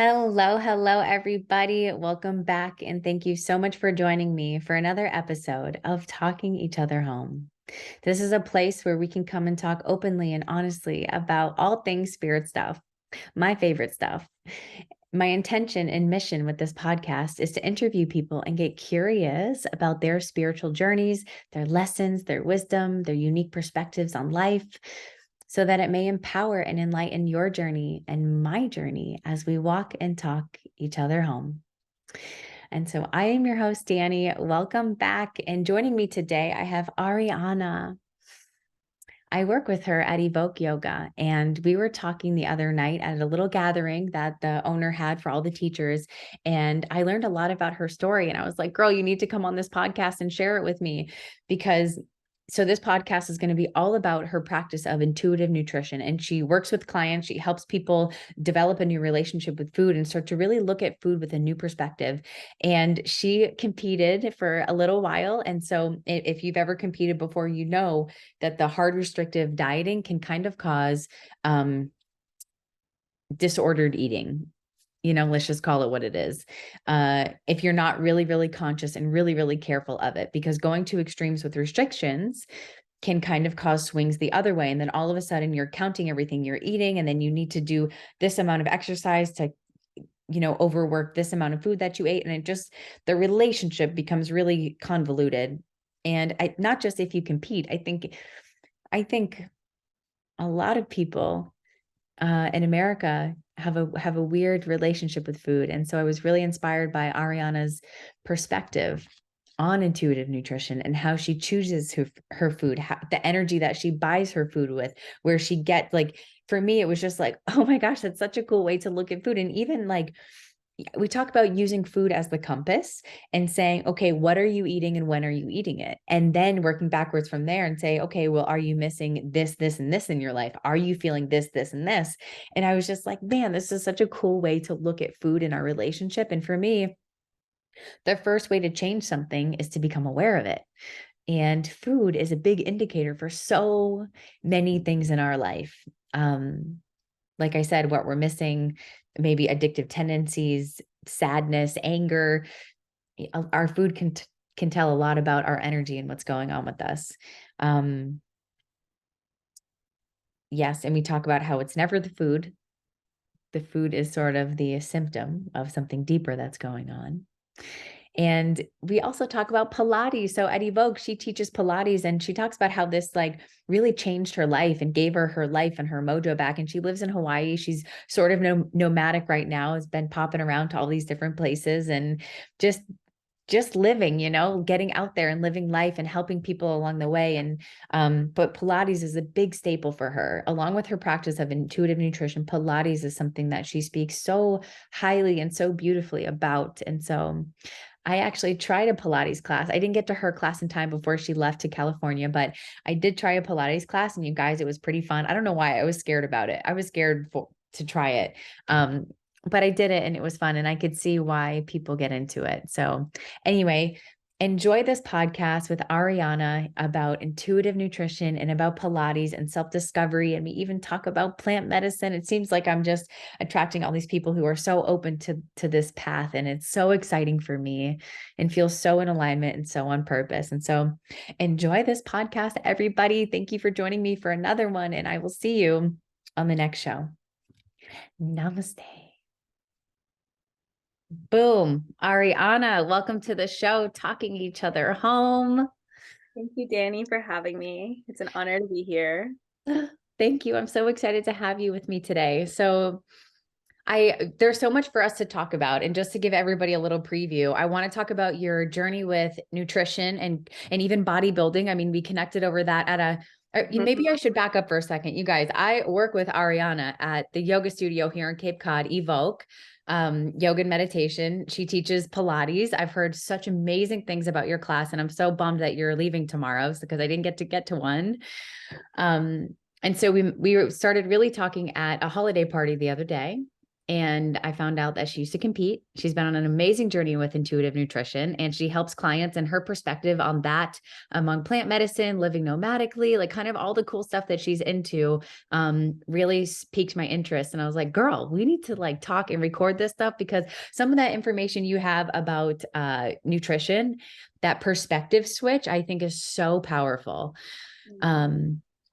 Hello, everybody. Welcome back. And thank you so much for joining me for another episode of Talking Each Other Home. This is a place where we can come and talk openly and honestly about all things spirit stuff, my favorite stuff. My intention and mission with this podcast is to interview people and get curious about their spiritual journeys, their lessons, their wisdom, their unique perspectives on life, so that it may empower and enlighten your journey and my journey as we walk and talk each other home. And so I am your host, Dani. Welcome back. And joining me today, I have Ariana. I work with her at Evoke Yoga, and we were talking the other night at a little gathering that the owner had for all the teachers. And I learned a lot about her story. And I was like, girl, you need to come on this podcast and share it with me because this podcast is going to be all about her practice of intuitive nutrition. And she works with clients. She helps people develop a new relationship with food and start to really look at food with a new perspective. And she competed for a little while. And so if you've ever competed before, you know that the hard restrictive dieting can kind of cause disordered eating. Let's just call it what it is. If you're not really, really conscious and really, really careful of it, because going to extremes with restrictions can kind of cause swings the other way. And then all of a sudden you're counting everything you're eating, and then you need to do this amount of exercise to, overwork this amount of food that you ate. And the relationship becomes really convoluted. And not just if you compete, I think a lot of people in America have a weird relationship with food. And so I was really inspired by Ariana's perspective on intuitive nutrition and how she chooses her food, the energy that she buys her food with, where she gets, for me, it was just like, oh my gosh, that's such a cool way to look at food. And even we talk about using food as the compass and saying, okay, what are you eating and when are you eating it? And then working backwards from there and say, okay, well, are you missing this, this, and this in your life? Are you feeling this, this, and this? And I was just like, man, this is such a cool way to look at food in our relationship. And for me, the first way to change something is to become aware of it. And food is a big indicator for so many things in our life. Like I said, what we're missing, maybe addictive tendencies, sadness, anger. Our food can tell a lot about our energy and what's going on with us. Yes, and we talk about how it's never the food. The food is sort of the symptom of something deeper that's going on. And we also talk about Pilates. So at Evoke, she teaches Pilates, and she talks about how this really changed her life and gave her life and her mojo back. And she lives in Hawaii. She's sort of nomadic right now, has been popping around to all these different places and just living, getting out there and living life and helping people along the way. And, but Pilates is a big staple for her, along with her practice of intuitive nutrition. Pilates is something that she speaks so highly and so beautifully about. And so I actually tried a Pilates class. I didn't get to her class in time before she left to California, but I did try a Pilates class, and you guys, it was pretty fun. I don't know why I was scared about it. I was scared to try it. But I did it and it was fun, and I could see why people get into it. So anyway, enjoy this podcast with Ariana about intuitive nutrition and about Pilates and self-discovery. And we even talk about plant medicine. It seems like I'm just attracting all these people who are so open to this path. And it's so exciting for me and feels so in alignment and so on purpose. And so enjoy this podcast, everybody. Thank you for joining me for another one. And I will see you on the next show. Namaste. Boom. Ariana, welcome to the show, Talking Each Other Home. Thank you, Dani, for having me. It's an honor to be here. Thank you. I'm so excited to have you with me today. So there's so much for us to talk about. And just to give everybody a little preview, I want to talk about your journey with nutrition and even bodybuilding. I mean, we connected over that at maybe I should back up for a second. You guys, I work with Ariana at the yoga studio here in Cape Cod, Evoke. Yoga and meditation. She teaches Pilates. I've heard such amazing things about your class, and I'm so bummed that you're leaving tomorrow because I didn't get to one. And so we started really talking at a holiday party the other day, And I found out that she used to compete. She's been on an amazing journey with intuitive nutrition, and she helps clients and her perspective on that among plant medicine, living nomadically, like kind of all the cool stuff that she's into, really piqued my interest. And I was like, girl, we need to like talk and record this stuff, because some of that information you have about nutrition, that perspective switch, I think is so powerful.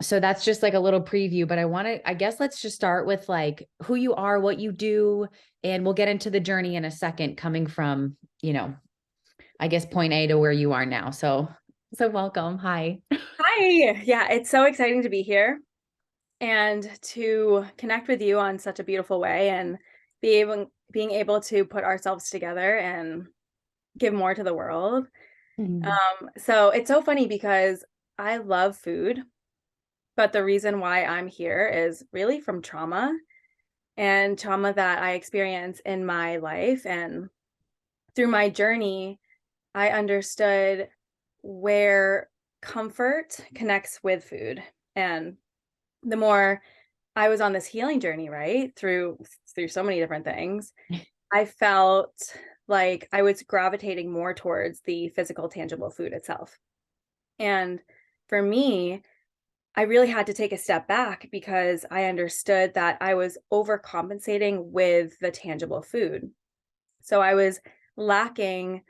So that's just like a little preview, but I guess let's just start with like who you are, what you do, and we'll get into the journey in a second, coming from, I guess point A to where you are now. So welcome. Hi. Hi. Yeah, it's so exciting to be here and to connect with you on such a beautiful way and being able to put ourselves together and give more to the world. Mhm. So it's so funny because I love food, but the reason why I'm here is really from trauma and trauma that I experience in my life. And through my journey, I understood where comfort connects with food. And the more I was on this healing journey, right, through so many different things, I felt like I was gravitating more towards the physical, tangible food itself. And for me, I really had to take a step back because I understood that I was overcompensating with the tangible food. So I was lacking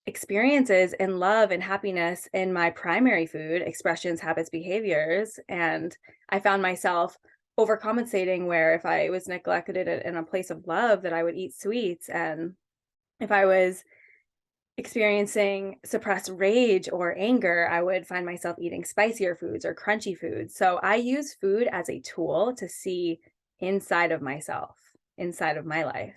experiences and love and happiness in my primary food expressions, habits, behaviors. And I found myself overcompensating where if I was neglected in a place of love, that I would eat sweets. And if I was experiencing suppressed rage or anger, I would find myself eating spicier foods or crunchy foods. So I use food as a tool to see inside of myself, inside of my life.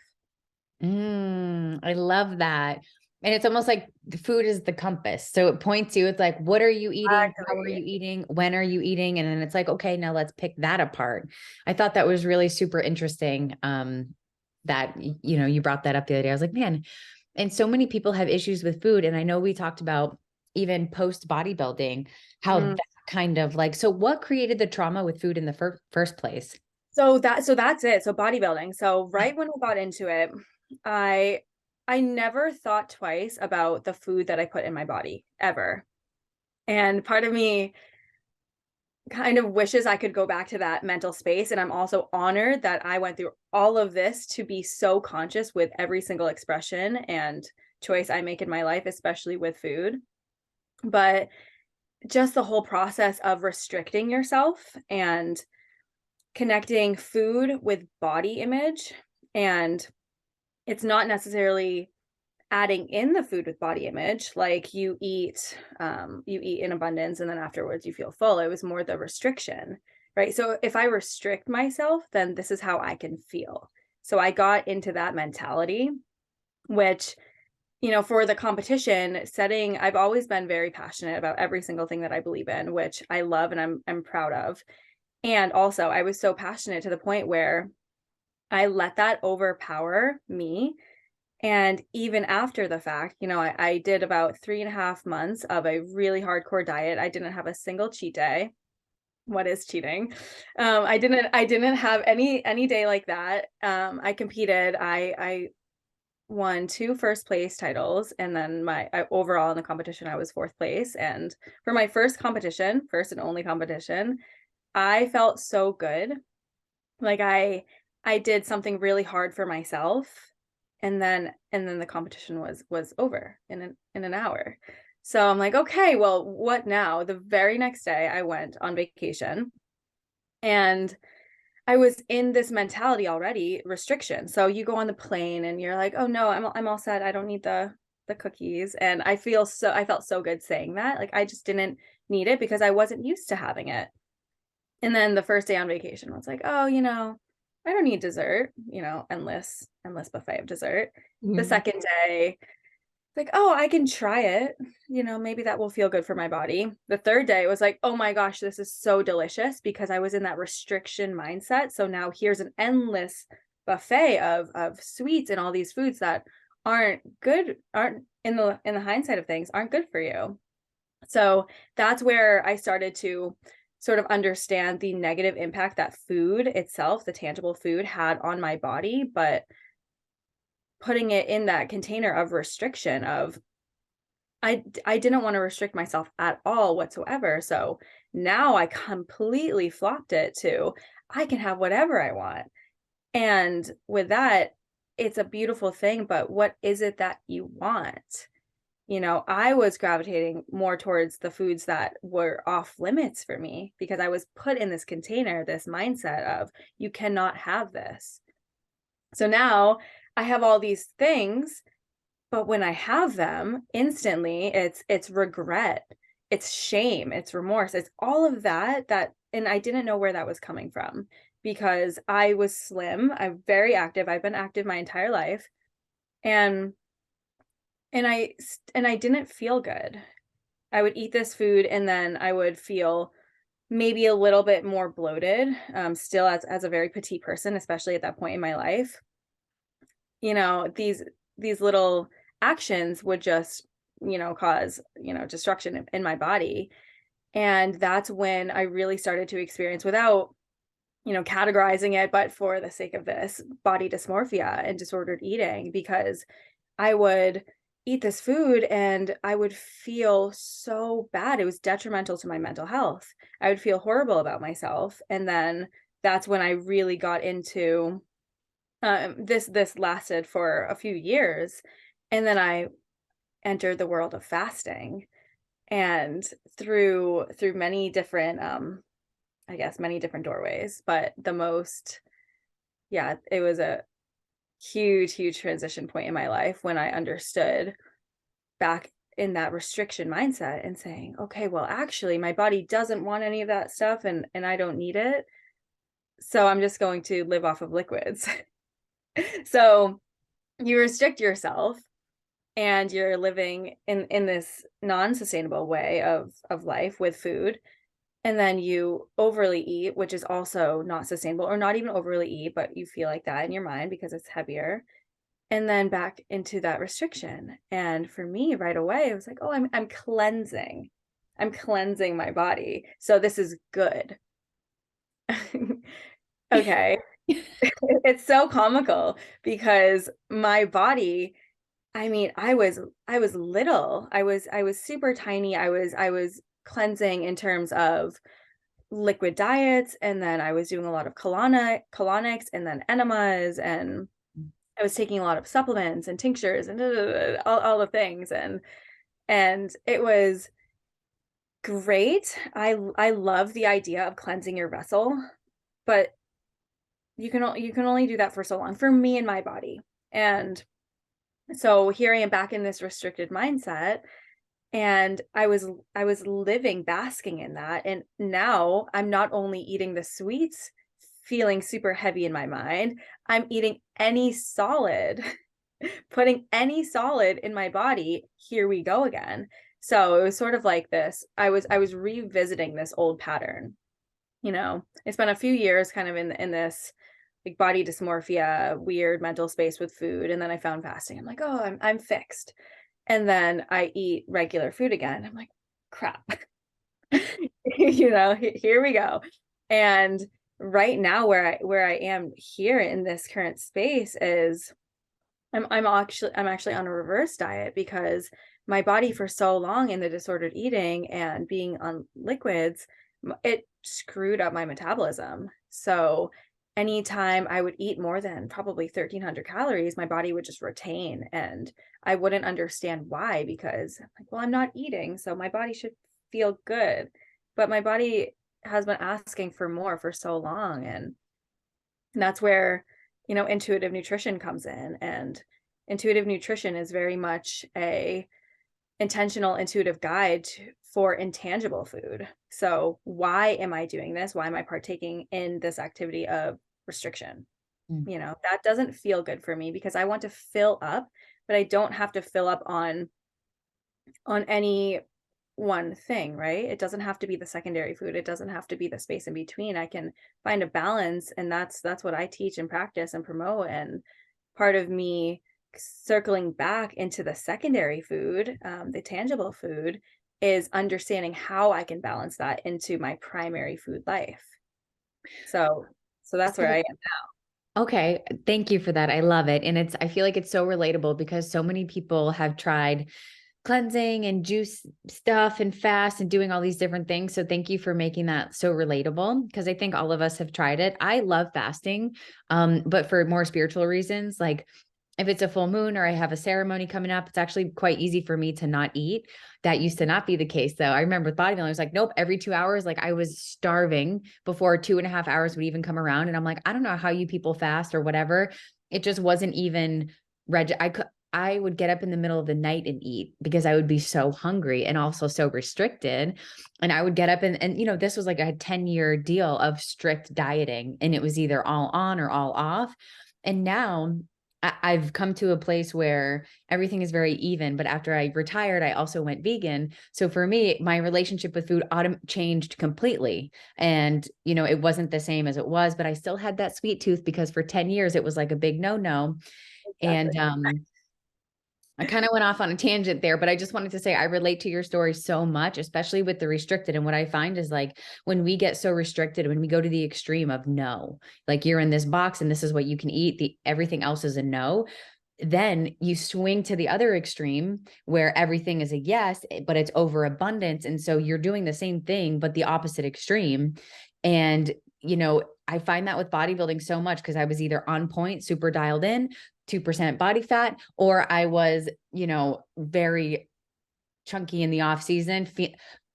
I love that. And it's almost like the food is the compass. So it points you, it's like, what are you eating? How are Exactly. you eating? When are you eating? And then it's like, okay, now let's pick that apart. I thought that was really super interesting. That, you brought that up the other day. I was like, man, and so many people have issues with food. And I know we talked about even post bodybuilding, how Mhm. that kind of like, so what created the trauma with food in the first place? So that's it. So bodybuilding. So right when I got into it, I I never thought twice about the food that I put in my body ever. And part of me kind of wishes I could go back to that mental space. And I'm also honored that I went through all of this to be so conscious with every single expression and choice I make in my life, especially with food. But just the whole process of restricting yourself and connecting food with body image, and it's not necessarily adding in the food with body image, like you eat in abundance and then afterwards you feel full. It was more the restriction, right? So if I restrict myself, then this is how I can feel. So I got into that mentality, which, for the competition setting, I've always been very passionate about every single thing that I believe in, which I love and I'm proud of. And also I was so passionate to the point where I let that overpower me. And even after the fact, I did about 3.5 months of a really hardcore diet. I didn't have a single cheat day. What is cheating? I didn't have any day like that. I competed. I won two first place titles, and then overall in the competition I was fourth place. And for my first competition, first and only competition, I felt so good. Like I did something really hard for myself, and then the competition was over in an hour. So I'm like, okay, well, what now? The very next day I went on vacation, and I was in this mentality already, restriction. So you go on the plane and you're like, oh no, I'm all set. I don't need the cookies. And I felt so good saying that. Like I just didn't need it because I wasn't used to having it. And then the first day on vacation was like, "Oh, I don't need dessert, endless buffet of dessert." The Mhm. second day, it's like, "Oh, I can try it. Maybe that will feel good for my body." The third day was like, "Oh my gosh, this is so delicious," because I was in that restriction mindset. So now here's an endless buffet of sweets and all these foods that aren't good, aren't in the hindsight of things, aren't good for you. So that's where I started to sort of understand the negative impact that food itself, the tangible food, had on my body, but putting it in that container of restriction of I didn't want to restrict myself at all whatsoever. So now I completely flopped it to I can have whatever I want. And with that, it's a beautiful thing, but what is it that you want? I was gravitating more towards the foods that were off limits for me because I was put in this container, this mindset of you cannot have this. So now I have all these things, but when I have them, instantly it's regret, it's shame, it's remorse, it's all of that, and I didn't know where that was coming from because I was slim, I'm very active, I've been active my entire life, and and I didn't feel good. I would eat this food and then I would feel maybe a little bit more bloated, still as a very petite person, especially at that point in my life. These little actions would just, cause, destruction in my body. And that's when I really started to experience, without, categorizing it, but for the sake of this, body dysmorphia and disordered eating, because I would eat this food and I would feel so bad. It was detrimental to my mental health. I would feel horrible about myself. And then that's when I really got into this lasted for a few years. And then I entered the world of fasting. And through many different I guess many different doorways, but the most, yeah, it was a huge transition point in my life when I understood back in that restriction mindset and saying, okay, well, actually my body doesn't want any of that stuff, and I don't need it. So I'm just going to live off of liquids. So you restrict yourself and you're living in this non-sustainable way of life with food. And then you overly eat, which is also not sustainable, or not even overly eat, but you feel like that in your mind because it's heavier. And then back into that restriction. And for me, right away, it was like, oh, I'm cleansing. I'm cleansing my body. So this is good. Okay. It's so comical because my body, I mean, I was little. I was super tiny. I was cleansing in terms of liquid diets, and then I was doing a lot of colonics and then enemas, and I was taking a lot of supplements and tinctures and all the things, and it was great. I love the idea of cleansing your vessel, but you can only do that for so long for me and my body. And so here I am back in this restricted mindset, and I was living, basking in that. And now I'm not only eating the sweets, feeling super heavy in my mind, I'm eating any solid, putting any solid in my body. Here we go again. So it was sort of like this. I was revisiting this old pattern. It's been a few years kind of in this like body dysmorphia, weird mental space with food. And then I found fasting. I'm like, oh, I'm fixed. And then I eat regular food again. I'm like, crap. Here we go. And right now where I am here in this current space is I'm actually on a reverse diet because my body for so long in the disordered eating and being on liquids, it screwed up my metabolism. So anytime I would eat more than probably 1,300 calories, my body would just retain, and I wouldn't understand why, because I'm like, well, I'm not eating, so my body should feel good. But my body has been asking for more for so long. And that's where, intuitive nutrition comes in. And intuitive nutrition is very much a intentional intuitive guide for intangible food. So why am I doing this? Why am I partaking in this activity of restriction? That doesn't feel good for me because I want to fill up, but I don't have to fill up on any one thing, right? It doesn't have to be the secondary food. It doesn't have to be the space in between. I can find a balance, and that's what I teach and practice and promote. And part of me circling back into the secondary food, the tangible food, is understanding how I can balance that into my primary food life. So that's where I am. Okay, thank you for that. I love it. And I feel like it's so relatable because so many people have tried cleansing and juice stuff and fast and doing all these different things. So thank you for making that so relatable, because I think all of us have tried it. I love fasting, but for more spiritual reasons, like if it's a full moon or I have a ceremony coming up, it's actually quite easy for me to not eat. That used to not be the case though. I remember with bodybuilding, I was like, nope, every 2 hours, like I was starving before 2.5 hours would even come around. And I'm like, I don't know how you people fast or whatever. It just wasn't even I would get up in the middle of the night and eat because I would be so hungry and also so restricted. And I would get up and this was like a 10-year deal of strict dieting, and it was either all on or all off. And now I've come to a place where everything is very even. But after I retired, I also went vegan. So for me, my relationship with food changed completely. And, it wasn't the same as it was, but I still had that sweet tooth because for 10 years, it was like a big no-no. Exactly. And I kind of went off on a tangent there, but I just wanted to say I relate to your story so much, especially with the restricted. And what I find is like when we get so restricted, when we go to the extreme of no, like you're in this box and this is what you can eat, everything else is a no. Then you swing to the other extreme where everything is a yes, but it's overabundance. And so you're doing the same thing, but the opposite extreme. And, I find that with bodybuilding so much because I was either on point, super dialed in, 2% body fat, or I was, very chunky in the off season.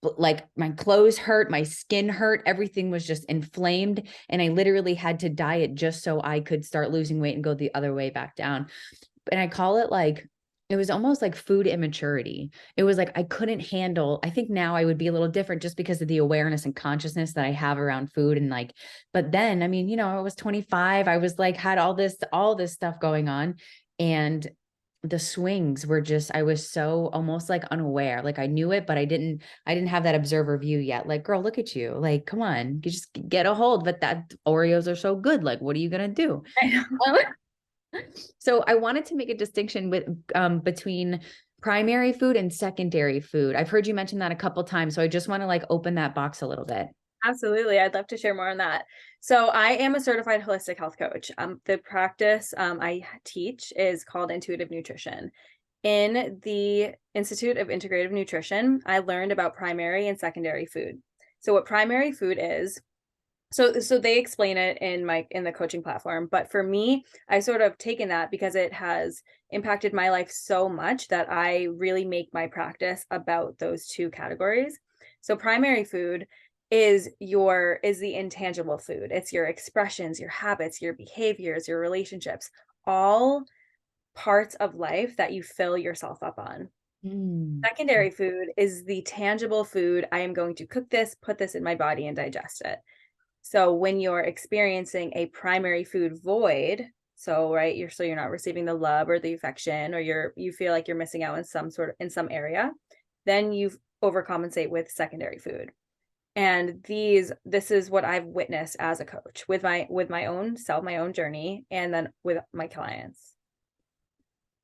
Like my clothes hurt, my skin hurt, everything was just inflamed. And I literally had to diet just so I could start losing weight and go the other way back down. And I call it like, it was almost like food immaturity. It was like I couldn't handle. I think now I would be a little different just because of the awareness and consciousness that I have around food. And like, but then, I mean, I was 25. I was like, had all this stuff going on. And the swings were just, I was so almost like unaware. Like I knew it, but I didn't have that observer view yet. Like, girl, look at you. Like, come on, you just get a hold. But that Oreos are so good. Like, what are you going to do? I know. So I wanted to make a distinction between primary food and secondary food. I've heard you mention that a couple times, so I just want to like open that box a little bit. Absolutely. I'd love to share more on that. So I am a certified holistic health coach. The practice I teach is called intuitive nutrition. In the Institute of Integrative Nutrition, I learned about primary and secondary food. So what primary food is, so they explain it in the coaching platform, but for me, I sort of taken that because it has impacted my life so much that I really make my practice about those two categories. So primary food is the intangible food. It's your expressions, your habits, your behaviors, your relationships, all parts of life that you fill yourself up on. Mm. Secondary food is the tangible food. I am going to cook this, put this in my body and digest it. So when you're experiencing a primary food void, so right, you're not receiving the love or the affection, or you feel like you're missing out in some area, then you overcompensate with secondary food. And this is what I've witnessed as a coach with my own self, my own journey, and then with my clients.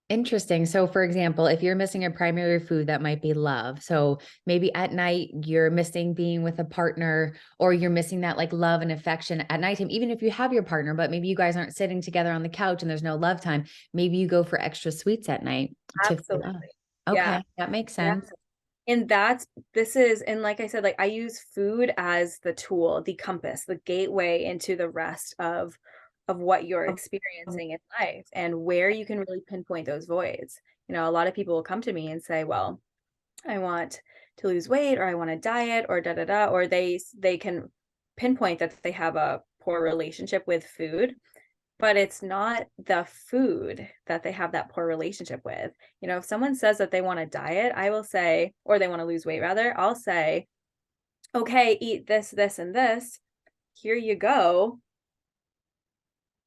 Interesting. So for example, if you're missing a primary food, that might be love. So maybe at night you're missing being with a partner, or you're missing that like love and affection at nighttime, even if you have your partner, but maybe you guys aren't sitting together on the couch and there's no love time. Maybe you go for extra sweets at night to feel love. Absolutely. Yeah. Okay, that makes Yeah. sense. And and like I said, like I use food as the tool, the compass, the gateway into the rest of what you're experiencing in life and where you can really pinpoint those voids. A lot of people will come to me and say, well, I want to lose weight, or I want to diet, or da da da, or they can pinpoint that they have a poor relationship with food, but it's not the food that they have that poor relationship with. If someone says that they want to diet, I will say, or they want to lose weight rather, I'll say, okay, eat this, this, and this. Here you go.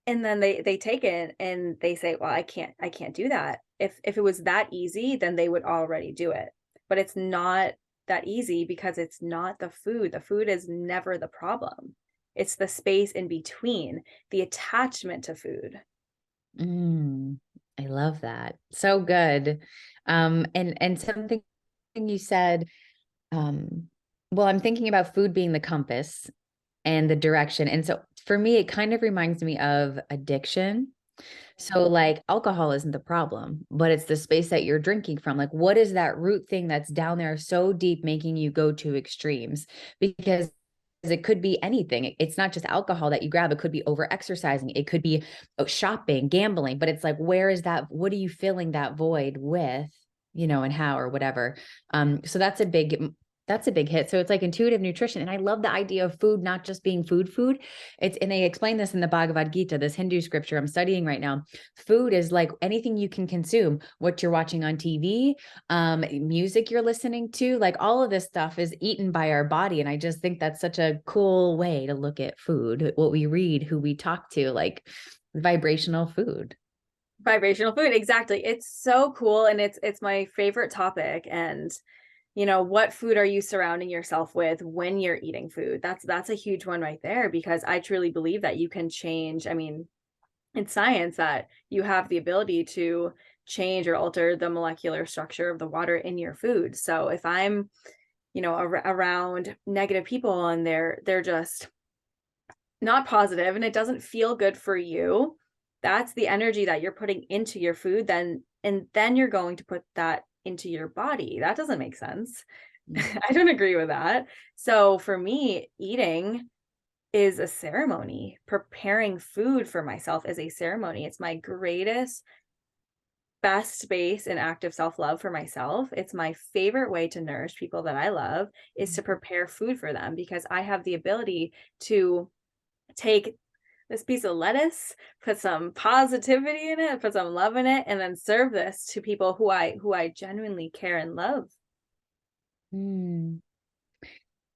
And then they take it and they say, well, I can't do that. If it was that easy, then they would already do it. But it's not that easy because it's not the food. The food is never the problem. It's the space in between, the attachment to food. I love that. So good. And something you said Well, I'm thinking about food being the compass and the direction. And so for me, it kind of reminds me of addiction. So like alcohol isn't the problem, but it's the space that you're drinking from. Like, what is that root thing that's down there so deep making you go to extremes? Because it could be anything. It's not just alcohol that you grab. It could be over exercising. It could be shopping, gambling, but it's like, where is that? What are you filling that void with, and how or whatever. So that's a big hit. So it's like intuitive nutrition. And I love the idea of food, not just being food. And they explain this in the Bhagavad Gita, this Hindu scripture I'm studying right now. Food is like anything you can consume, what you're watching on TV, music you're listening to, like all of this stuff is eaten by our body. And I just think that's such a cool way to look at food, what we read, who we talk to, like vibrational food. Vibrational food, exactly. It's so cool, and it's my favorite topic. And what food are you surrounding yourself with when you're eating food? That's a huge one right there, because I truly believe that you can change. I mean, it's science that you have the ability to change or alter the molecular structure of the water in your food. So if I'm, around negative people and they're just not positive and it doesn't feel good for you, that's the energy that you're putting into your food then, and then you're going to put that into your body. That doesn't make sense. Mm. I don't agree with that. So for me, eating is a ceremony. Preparing food for myself is a ceremony. It's my greatest, best space in active self-love for myself. It's my favorite way to nourish people that I love, is to prepare food for them, because I have the ability to take this piece of lettuce, put some positivity in it, put some love in it, and then serve this to people who I genuinely care and love. Mm.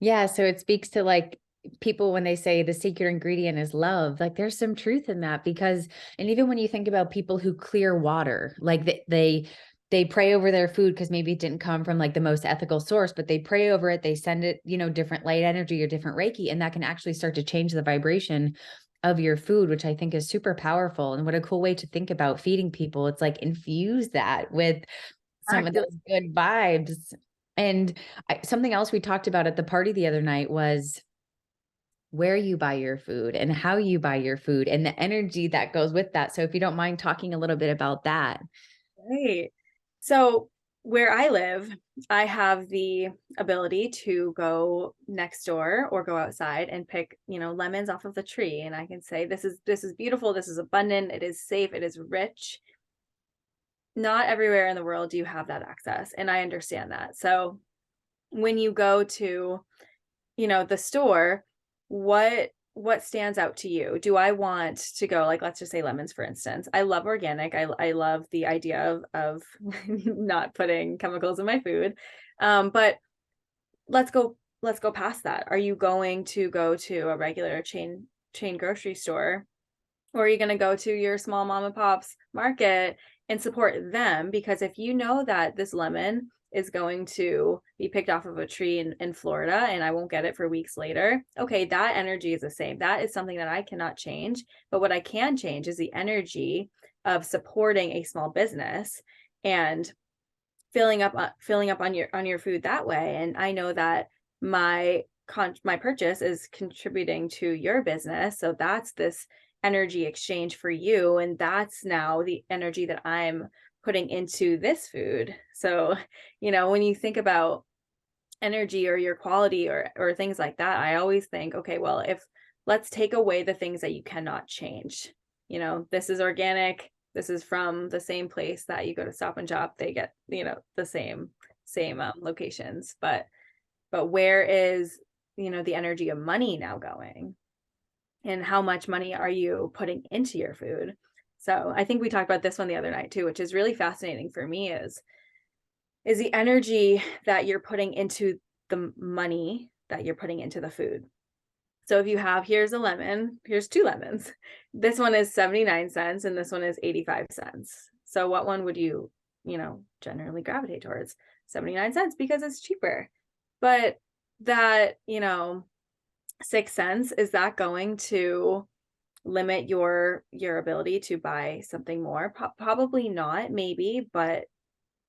Yeah, so it speaks to like people when they say the secret ingredient is love, like there's some truth in that because and even when you think about people who clear water, like they pray over their food because maybe it didn't come from like the most ethical source, but they pray over it, they send it, different light energy or different Reiki, and that can actually start to change the vibration of your food, which I think is super powerful. And what a cool way to think about feeding people. It's like infuse that with some of Exactly. those good vibes. And something else we talked about at the party the other night was where you buy your food and how you buy your food and the energy that goes with that. So if you don't mind talking a little bit about that. Right. So where I live, I have the ability to go next door or go outside and pick, lemons off of the tree. And I can say, this is beautiful, this is abundant, it is safe, it is rich. Not everywhere in the world do you have that access. And I understand that. So when you go to, the store, what stands out to you? Do I want to go, like, let's just say lemons, for instance. I love organic. I love the idea of not putting chemicals in my food. But let's go past that. Are you going to go to a regular chain grocery store, or are you going to go to your small mom and pop's market and support them? Because if you know that this lemon is going to be picked off of a tree in Florida and I won't get it for weeks later, okay, that energy is the same. That is something that I cannot change. But what I can change is the energy of supporting a small business and filling up on your food that way. And I know that my purchase is contributing to your business, so that's this energy exchange for you, and that's now the energy that I'm putting into this food. So when you think about energy or your quality or things like that, I always think, okay, well, if let's take away the things that you cannot change. This is organic, this is from the same place that you go to Stop and Shop, they get the same locations, but where is the energy of money now going, and how much money are you putting into your food? So I think we talked about this one the other night too, which is really fascinating for me, is the energy that you're putting into the money that you're putting into the food. So if you have, here's a lemon, here's two lemons. This one is 79 cents and this one is 85 cents. So what one would you, generally gravitate towards? 79 cents, because it's cheaper. But that, 6 cents, is that going to limit your ability to buy something more? Probably not, maybe, but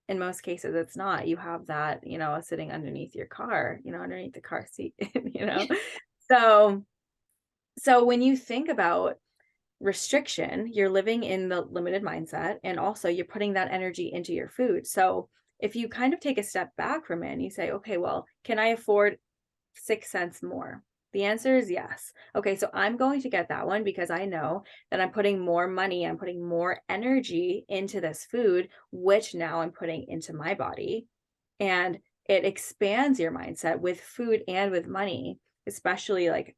in most cases it's not. You have that, sitting underneath your car, underneath the car seat, you know. So when you think about restriction, you're living in the limited mindset, and also you're putting that energy into your food. So if you kind of take a step back from it and you say, okay, well, can I afford 6 cents more? The answer is yes. Okay, so I'm going to get that one because I know that I'm putting more money, I'm putting more energy into this food, which now I'm putting into my body. And it expands your mindset with food and with money, especially like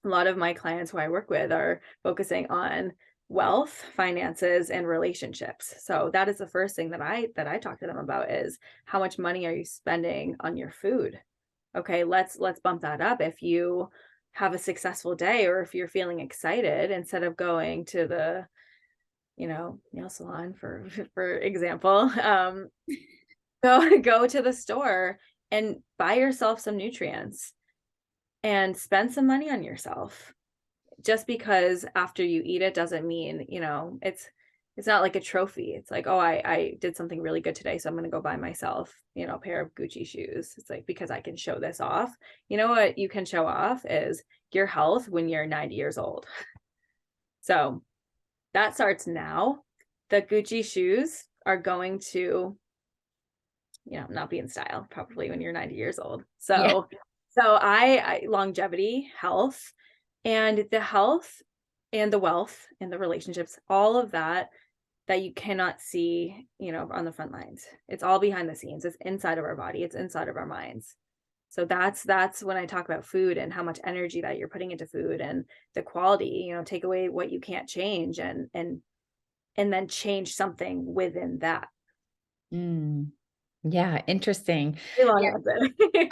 a lot of my clients who I work with are focusing on wealth, finances, and relationships. So that is the first thing that I talk to them about is how much money are you spending on your food? Okay, let's bump that up. If you have a successful day or if you're feeling excited, instead of going to the, nail salon for example, go to the store and buy yourself some nutrients and spend some money on yourself. Just because after you eat it doesn't mean, it's not like a trophy. It's like, oh, I did something really good today, so I'm going to go buy myself, a pair of Gucci shoes. It's like, because I can show this off. You know what you can show off is your health when you're 90 years old. So that starts now. The Gucci shoes are going to, not be in style probably when you're 90 years old. Yeah. So I longevity, health, and the health and the wealth and the relationships, all of that you cannot see, on the front lines. It's all behind the scenes. It's inside of our body. It's inside of our minds. So that's when I talk about food and how much energy that you're putting into food and the quality, take away what you can't change and then change something within that. Mm. Yeah, interesting. Very long Yeah, answer.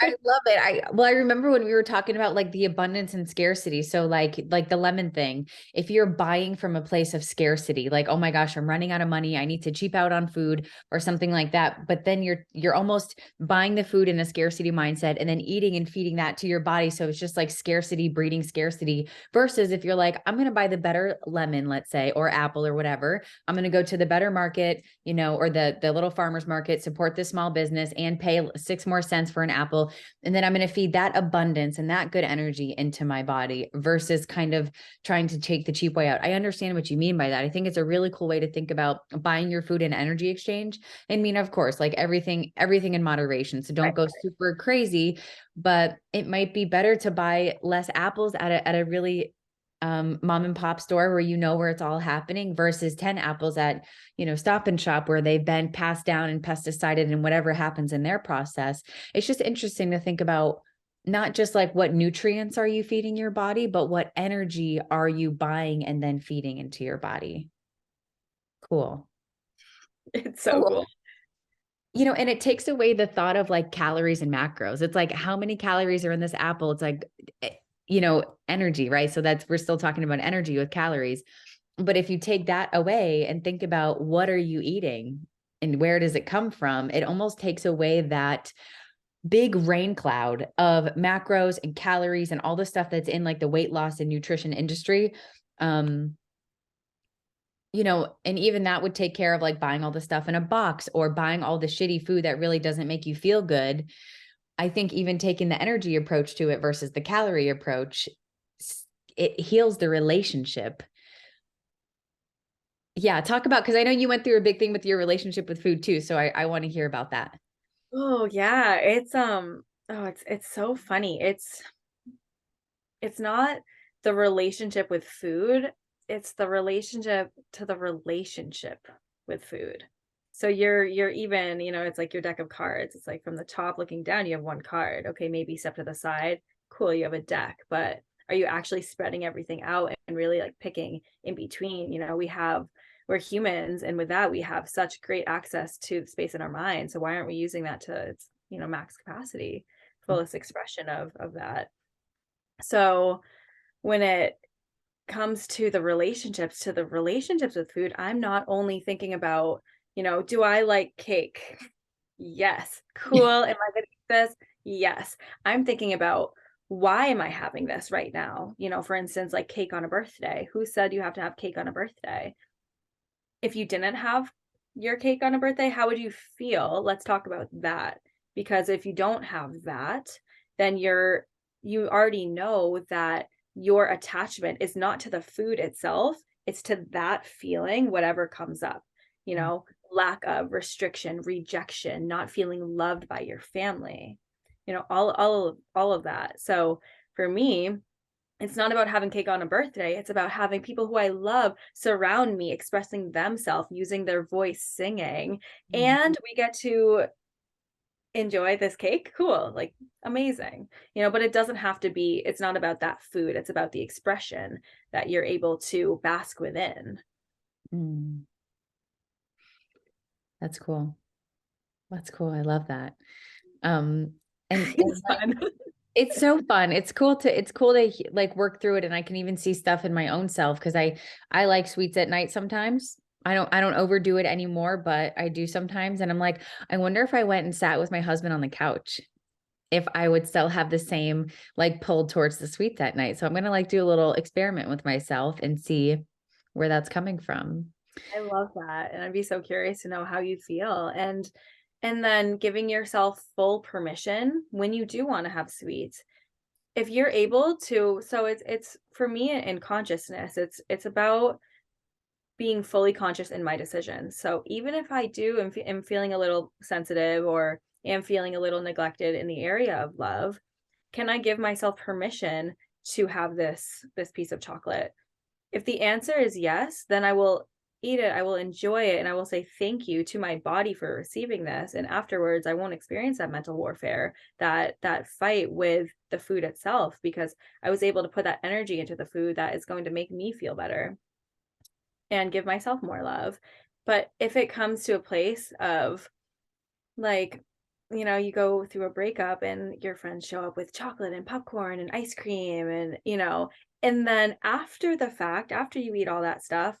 I love it. I remember when we were talking about like the abundance and scarcity. So like the lemon thing, if you're buying from a place of scarcity, like, oh my gosh, I'm running out of money, I need to cheap out on food or something like that. But then you're almost buying the food in a scarcity mindset and then eating and feeding that to your body. So it's just like scarcity breeding scarcity versus if you're like, I'm going to buy the better lemon, let's say, or apple or whatever. I'm going to go to the better market, or the little farmer's market, support this small business and pay 6 more cents for an apple. And then I'm going to feed that abundance and that good energy into my body versus kind of trying to take the cheap way out. I understand what you mean by that. I think it's a really cool way to think about buying your food in energy exchange. I mean, of course, like everything in moderation. So don't go super crazy, but it might be better to buy less apples at a really mom and pop store where where it's all happening versus 10 apples at, Stop and Shop where they've been passed down and pesticided and whatever happens in their process. It's just interesting to think about not just like what nutrients are you feeding your body, but what energy are you buying and then feeding into your body. Cool. It's so cool. And it takes away the thought of like calories and macros. It's like, how many calories are in this apple? It's like, energy, right? So we're still talking about energy with calories. But if you take that away and think about what are you eating and where does it come from, it almost takes away that big rain cloud of macros and calories and all the stuff that's in like the weight loss and nutrition industry. And even that would take care of like buying all the stuff in a box or buying all the shitty food that really doesn't make you feel good. I think even taking the energy approach to it versus the calorie approach, it heals the relationship. Yeah, talk about, because I know you went through a big thing with your relationship with food too. So I want to hear about that. Oh yeah, it's so funny. It's not the relationship with food, it's the relationship to the relationship with food. So you're even, it's like your deck of cards. It's like from the top looking down, you have one card. Okay, maybe step to the side. Cool, you have a deck, but are you actually spreading everything out and really like picking in between? We're humans, and with that, we have such great access to the space in our mind. So why aren't we using that to its, max capacity, fullest expression of that? So when it comes to the relationships with food, I'm not only thinking about, do I like cake? Yes. Cool. Am I gonna eat this? Yes. I'm thinking about, why am I having this right now? For instance, like cake on a birthday. Who said you have to have cake on a birthday? If you didn't have your cake on a birthday, how would you feel? Let's talk about that. Because if you don't have that, then you already know that your attachment is not to the food itself, it's to that feeling, whatever comes up, you Mm. know, lack of restriction, rejection, not feeling loved by your family, you know, all of that. So for me, it's not about having cake on a birthday. It's about having people who I love surround me, expressing themselves, using their voice, singing, Mm. and we get to enjoy this cake. Cool, like amazing. You know, but it doesn't have to be, it's not about that food. It's about the expression that you're able to bask within. Mm. That's cool. That's cool. I love that. Um, and It's like, fun. it's so fun. It's cool to like work through it. And I can even see stuff in my own self because I like sweets at night sometimes. I don't overdo it anymore, but I do sometimes. And I'm like, I wonder if I went and sat with my husband on the couch, if I would still have the same like pull towards the sweets at night. So I'm gonna like do a little experiment with myself and see where that's coming from. I love that, and I'd be so curious to know how you feel, and then giving yourself full permission when you do wanna have sweets. If you're able to, so it's for me in consciousness, it's about being fully conscious in my decisions. So even if I do am feeling a little sensitive or am feeling a little neglected in the area of love, can I give myself permission to have this piece of chocolate? If the answer is yes, then I will eat it, I will enjoy it, and I will say thank you to my body for receiving this, and afterwards, I won't experience that mental warfare, that fight with the food itself, because I was able to put that energy into the food that is going to make me feel better and give myself more love. But if it comes to a place of, like, you know, you go through a breakup and your friends show up with chocolate and popcorn and ice cream and, you know, and then after the fact, after you eat all that stuff,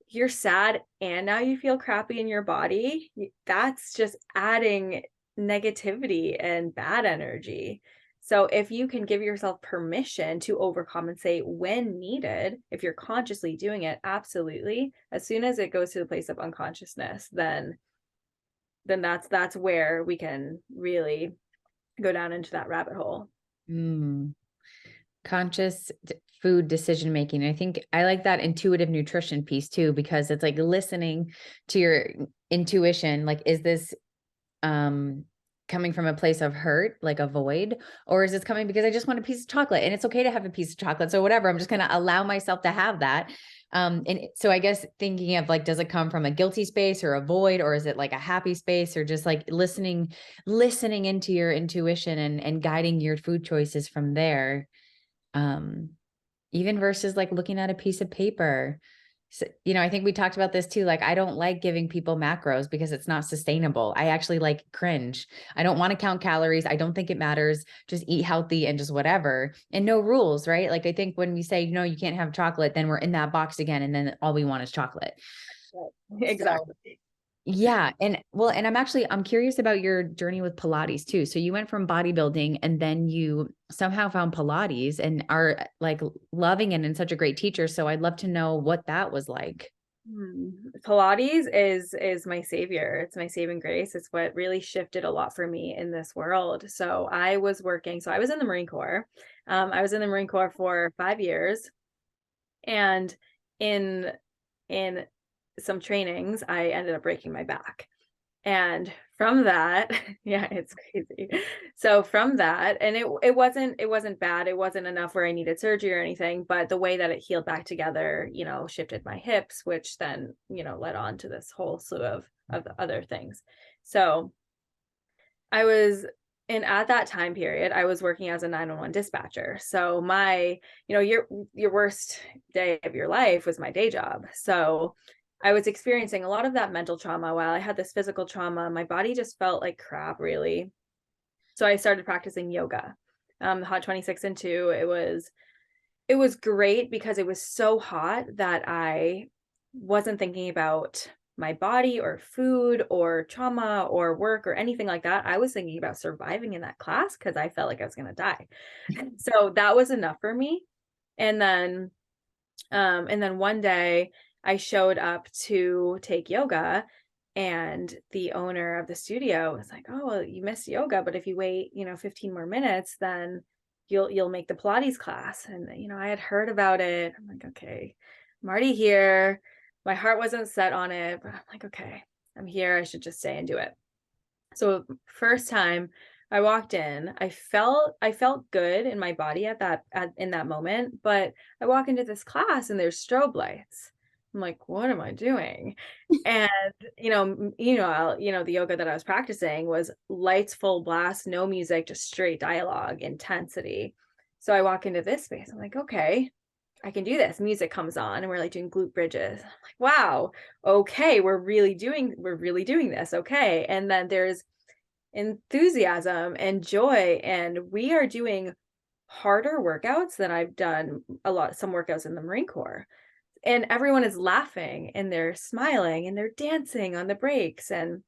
you're sad and now you feel crappy in your body. That's just adding negativity and bad energy. So if you can give yourself permission to overcompensate when needed, if you're consciously doing it, absolutely. As soon as it goes to the place of unconsciousness, then that's where we can really go down into that rabbit hole. Mm. Conscious food decision making. I think I like that intuitive nutrition piece too, because it's like listening to your intuition. Like, is this um coming from a place of hurt, like a void, or is this coming because I just want a piece of chocolate and it's okay to have a piece of chocolate? So whatever, I'm just going to allow myself to have that. So I guess thinking of like, does it come from a guilty space or a void, or is it like a happy space, or just like listening into your intuition and guiding your food choices from there. Um, Even versus like looking at a piece of paper. So, I think we talked about this too. Like, I don't like giving people macros because it's not sustainable. I actually like cringe. I don't want to count calories. I don't think it matters. Just eat healthy and just whatever. And no rules, right? Like, I think when we say, no, you can't have chocolate, then we're in that box again. And then all we want is chocolate. Right. So Exactly. yeah. And well, and I'm curious about your journey with Pilates too. So you went from bodybuilding and then you somehow found Pilates and are like loving it and such a great teacher. So I'd love to know what that was like. Hmm. Pilates is my savior. It's my saving grace. It's what really shifted a lot for me in this world. So I was in the Marine Corps. I was in the Marine Corps for 5 years, and in in some trainings, I ended up breaking my back. And from that, yeah, it's crazy. So from that, and it wasn't bad. It wasn't enough where I needed surgery or anything, but the way that it healed back together, you know, shifted my hips, which then, you know, led on to this whole slew of the other things. So I was and at that time period, I was working as a 911 dispatcher. So my, you know, your worst day of your life was my day job. So I was experiencing a lot of that mental trauma while I had this physical trauma. My body just felt like crap, really. So I started practicing yoga. Hot 26 and 2. It was great because it was so hot that I wasn't thinking about my body or food or trauma or work or anything like that. I was thinking about surviving in that class because I felt like I was going to die. So that was enough for me. And then one day I showed up to take yoga And the owner of the studio was like, oh, well, you missed yoga, but if you wait, 15 more minutes, then you'll make the Pilates class. And, I had heard about it. I'm like, okay, I'm already here. My heart wasn't set on it, but I'm like, okay, I'm here. I should just stay and do it. So first time I walked in, I felt good in my body in that moment, but I walk into this class and there's strobe lights. I'm like, what am I doing? And the yoga that I was practicing was lights full blast, no music, just straight dialogue, intensity. So I walk into this space. I'm like, okay, I can do this. Music comes on and we're like doing glute bridges. I'm like, wow, okay, we're really doing this. Okay. And then there's enthusiasm and joy, and we are doing harder workouts than I've done some workouts in the Marine Corps. And everyone is laughing and they're smiling and they're dancing on the breaks. And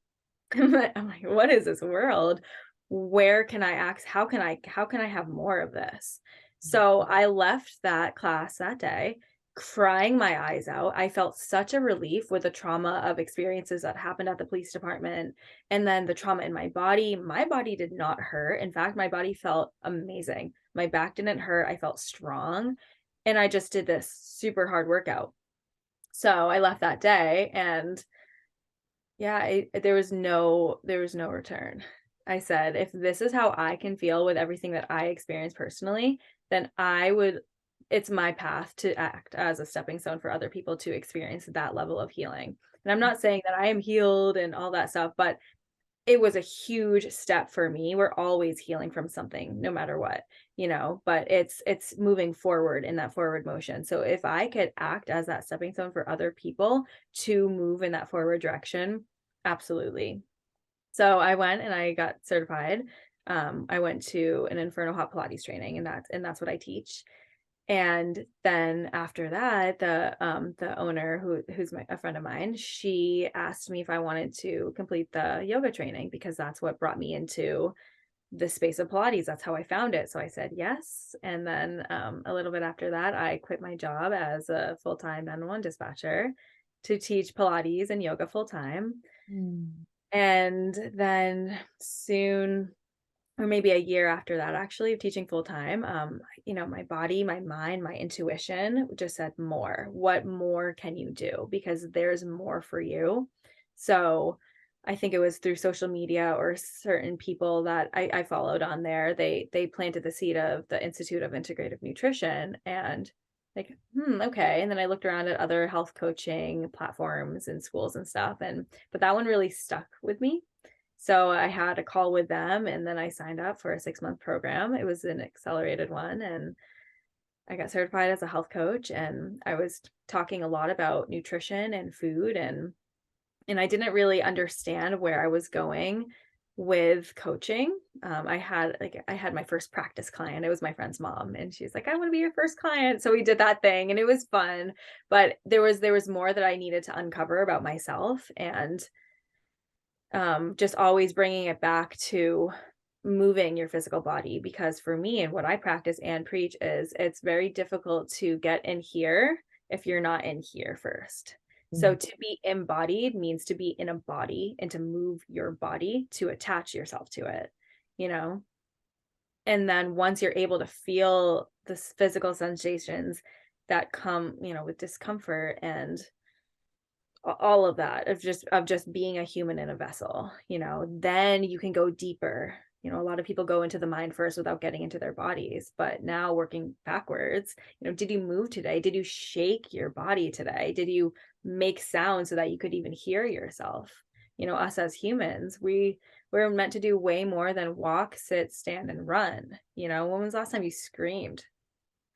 I'm like, what is this world? Where can I act? How can I have more of this? So I left that class that day crying my eyes out. I felt such a relief with the trauma of experiences that happened at the police department, and then the trauma in my body. My body did not hurt. In fact, my body felt amazing. My back didn't hurt. I felt strong. And I just did this super hard workout. So I left that day, and yeah, there was no return. I said, if this is how I can feel with everything that I experienced personally, then it's my path to act as a stepping stone for other people to experience that level of healing. And I'm not saying that I am healed and all that stuff, but it was a huge step for me. We're always healing from something, no matter what, but it's moving forward in that forward motion. So if I could act as that stepping stone for other people to move in that forward direction, absolutely. So I went and I got certified. I went to an Inferno Hot Pilates training, and that's what I teach. And then after that, the owner, who's a friend of mine, she asked me if I wanted to complete the yoga training, because that's what brought me into the space of Pilates. That's how I found it. So I said yes. And then a little bit after that, I quit my job as a full-time 911 dispatcher to teach Pilates and yoga full-time. And then soon, or maybe a year after that, actually, of teaching full time, my body, my mind, my intuition just said more. What more can you do? Because there's more for you. So I think it was through social media or certain people that I followed on there. They planted the seed of the Institute of Integrative Nutrition, and like, okay. And then I looked around at other health coaching platforms and schools and stuff. But that one really stuck with me. So I had a call with them, and then I signed up for a 6-month program. It was an accelerated one, and I got certified as a health coach, and I was talking a lot about nutrition and food, and I didn't really understand where I was going with coaching. I had my first practice client. It was my friend's mom, and she's like, I want to be your first client. So we did that thing, and it was fun, but there was more that I needed to uncover about myself, and just always bringing it back to moving your physical body. Because for me, and what I practice and preach, is it's very difficult to get in here if you're not in here first. So to be embodied means to be in a body and to move your body, to attach yourself to it, and then once you're able to feel the physical sensations that come, with discomfort and all of that, of just being a human in a vessel, then you can go deeper. A lot of people go into the mind first without getting into their bodies, but now working backwards, did you move today? Did you shake your body today? Did you make sound so that you could even hear yourself? Us as humans, we're meant to do way more than walk, sit, stand, and run. When was the last time you screamed?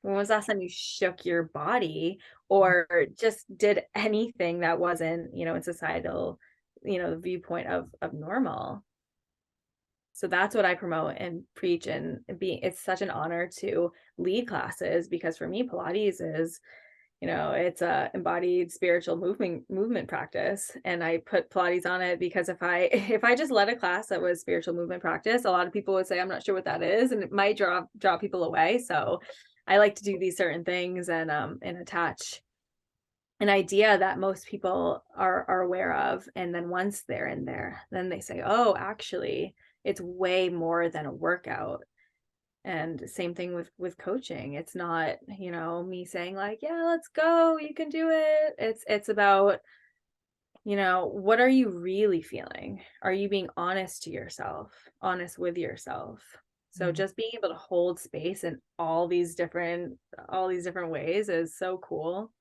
When was the last time you shook your body, or just did anything that wasn't, in societal, viewpoint of normal? So that's what I promote and preach, and it's such an honor to lead classes, because for me, Pilates is, it's a embodied spiritual movement practice. And I put Pilates on it because if I just led a class that was spiritual movement practice, a lot of people would say, I'm not sure what that is, and it might draw people away. So I like to do these certain things and attach an idea that most people are aware of. And then once they're in there, then they say, oh, actually, it's way more than a workout. And same thing with coaching. It's not, me saying like, yeah, let's go, you can do it. It's about, what are you really feeling? Are you being honest to yourself, honest with yourself? So Mm. just being able to hold space in all these different ways is so cool.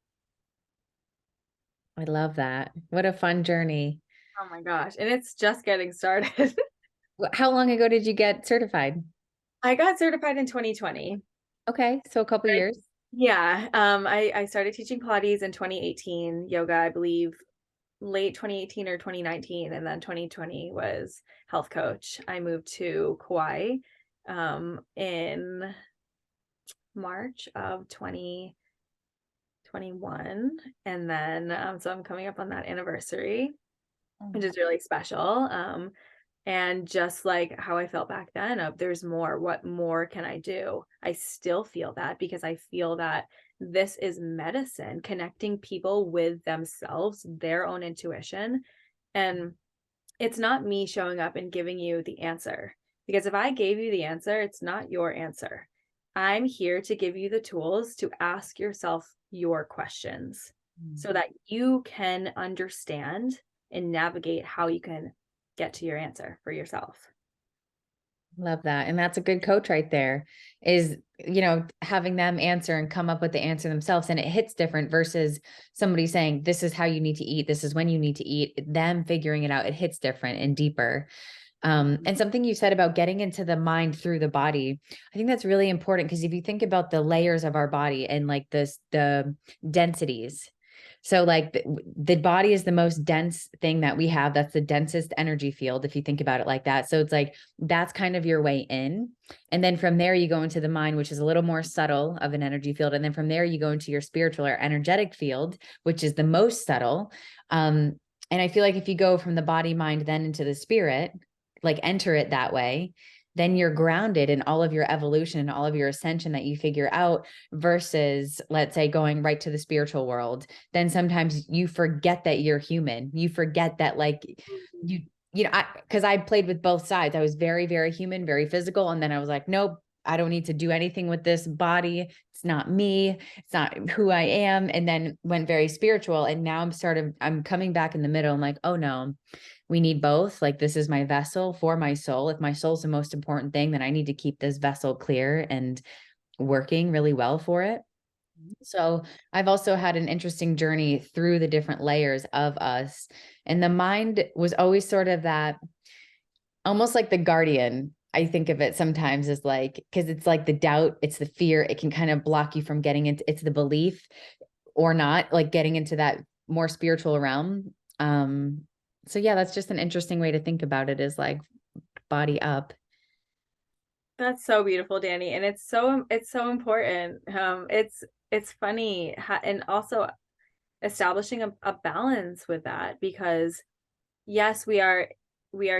I love that. What a fun journey. Oh my gosh. And it's just getting started. How long ago did you get certified? I got certified in 2020. Okay, so a couple I, years. yeah. I started teaching Pilates in 2018, yoga, I believe late 2018 or 2019, and then 2020 was health coach. I moved to Kauai in March of 2021, and then so I'm coming up on that anniversary, which is really special. And just like how I felt back then of there's more, what more can I do? I still feel that because I feel that this is medicine, connecting people with themselves, their own intuition. And it's not me showing up and giving you the answer. Because if I gave you the answer, it's not your answer. I'm here to give you the tools to ask yourself your questions Mm. so that you can understand and navigate how you can get to your answer for yourself. Love that. And that's a good coach right there is, having them answer and come up with the answer themselves. And it hits different versus somebody saying, this is how you need to eat. This is when you need to eat. Them figuring it out. It hits different and deeper. And something you said about getting into the mind through the body, I think that's really important because if you think about the layers of our body and like the densities, so like the body is the most dense thing that we have. That's the densest energy field, if you think about it like that. So it's like that's kind of your way in. And then from there, you go into the mind, which is a little more subtle of an energy field. And then from there, you go into your spiritual or energetic field, which is the most subtle. And I feel like if you go from the body, mind, then into the spirit, like enter it that way, then you're grounded in all of your evolution and all of your ascension that you figure out versus, let's say, going right to the spiritual world. Then sometimes you forget that you're human. You forget that like you, because I played with both sides. I was very, very human, very physical. And then I was like, nope, I don't need to do anything with this body. It's not me. It's not who I am. And then went very spiritual. And now I'm coming back in the middle. I'm like, oh no, we need both. Like, this is my vessel for my soul. If my soul's the most important thing, then I need to keep this vessel clear and working really well for it. So I've also had an interesting journey through the different layers of us. And the mind was always sort of that, almost like the guardian. I think of it sometimes as like, because it's like the doubt, it's the fear, it can kind of block you from getting into, it's the belief or not, like getting into that more spiritual realm. So yeah, that's just an interesting way to think about it, is like body up. That's so beautiful, Dani, and it's so important. It's funny and also establishing a balance with that because yes, we are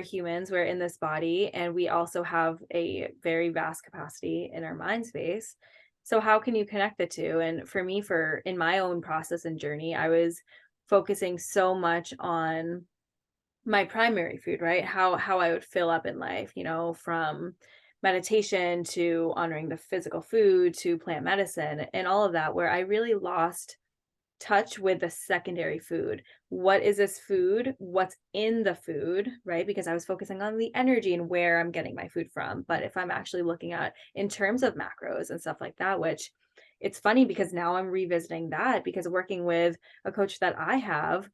humans, we're in this body, and we also have a very vast capacity in our mind space. So how can you connect the two? And for me, for in my own process and journey, I was focusing so much on my primary food, right? How I would fill up in life, from meditation to honoring the physical food to plant medicine and all of that, where I really lost touch with the secondary food. What is this food? What's in the food, right? Because I was focusing on the energy and where I'm getting my food from. But if I'm actually looking at in terms of macros and stuff like that, which it's funny because now I'm revisiting that because working with a coach that I have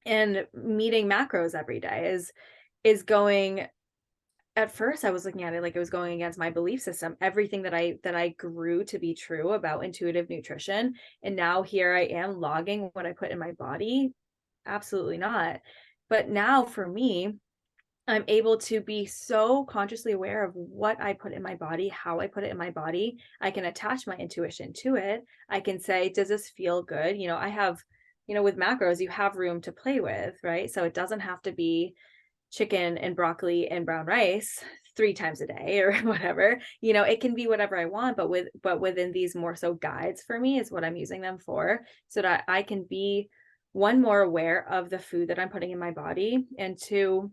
and meeting macros every day is going. At first I was looking at it like it was going against my belief system, everything that I grew to be true about intuitive nutrition, and now here I am logging what I put in my body. Absolutely not. But now for me, I'm able to be so consciously aware of what I put in my body, how I put it in my body. I can attach my intuition to it. I can say, does this feel good? I have, with macros, you have room to play with, right? So it doesn't have to be chicken and broccoli and brown rice 3 times a day or whatever. It can be whatever I want, but within these more so guides for me is what I'm using them for, so that I can be one, more aware of the food that I'm putting in my body, and two,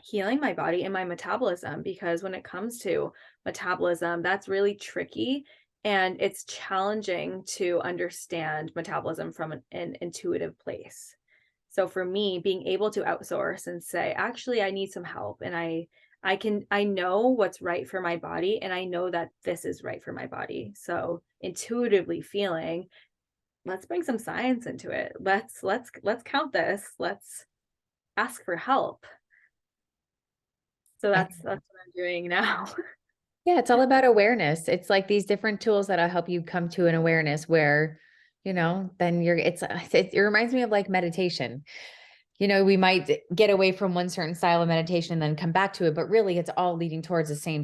healing my body and my metabolism, because when it comes to metabolism, that's really tricky, and it's challenging to understand metabolism from an intuitive place. So for me, being able to outsource and say, actually, I need some help, and I know what's right for my body, and I know that this is right for my body. So intuitively feeling, let's bring some science into it. Let's count this. Let's ask for help. So that's what I'm doing now. Yeah, it's all about awareness. It's like these different tools that'll help you come to an awareness where, then it reminds me of like meditation. We might get away from one certain style of meditation and then come back to it, but really it's all leading towards the same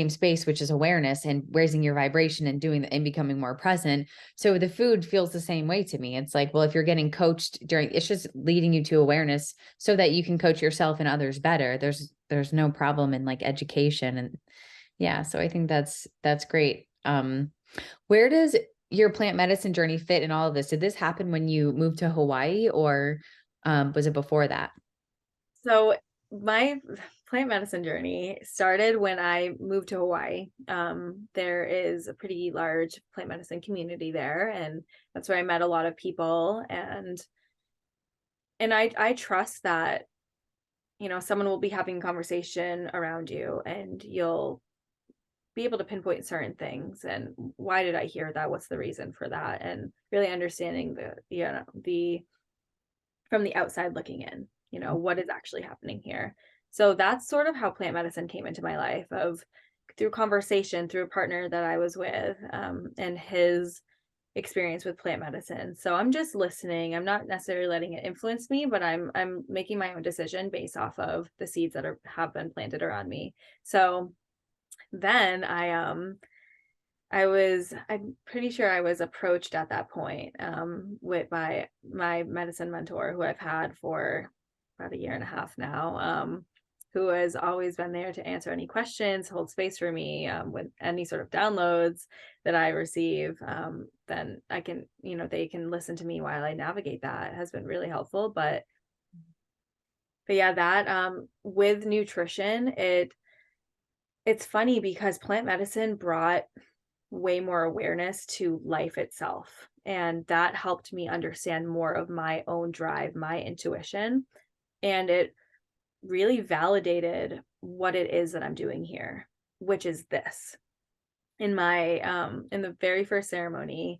space, which is awareness and raising your vibration and doing and becoming more present. So the food feels the same way to me. It's like, well, if you're getting coached it's just leading you to awareness so that you can coach yourself and others better. There's no problem in like education. And yeah, so I think that's great. Where does your plant medicine journey fit in all of this? Did this happen when you moved to Hawaii, or was it before that? So my plant medicine journey started when I moved to Hawaii. There is a pretty large plant medicine community there, and that's where I met a lot of people. And I trust that, someone will be having a conversation around you, and you'll be able to pinpoint certain things, and why did I hear that? What's the reason for that? And really understanding the from the outside looking in, what is actually happening here. So that's sort of how plant medicine came into my life, of through conversation, through a partner that I was with, and his experience with plant medicine. So I'm just listening. I'm not necessarily letting it influence me, but I'm making my own decision based off of the seeds that have been planted around me. So then I'm pretty sure I was approached at that point, with my medicine mentor, who I've had for about a year and a half now, who has always been there to answer any questions, hold space for me, with any sort of downloads that I receive. Then I can, they can listen to me while I navigate that. It has been really helpful. But yeah, that with nutrition, it's funny because plant medicine brought way more awareness to life itself. And that helped me understand more of my own drive, my intuition. And it really validated what it is that I'm doing here, which is this. In the very first ceremony,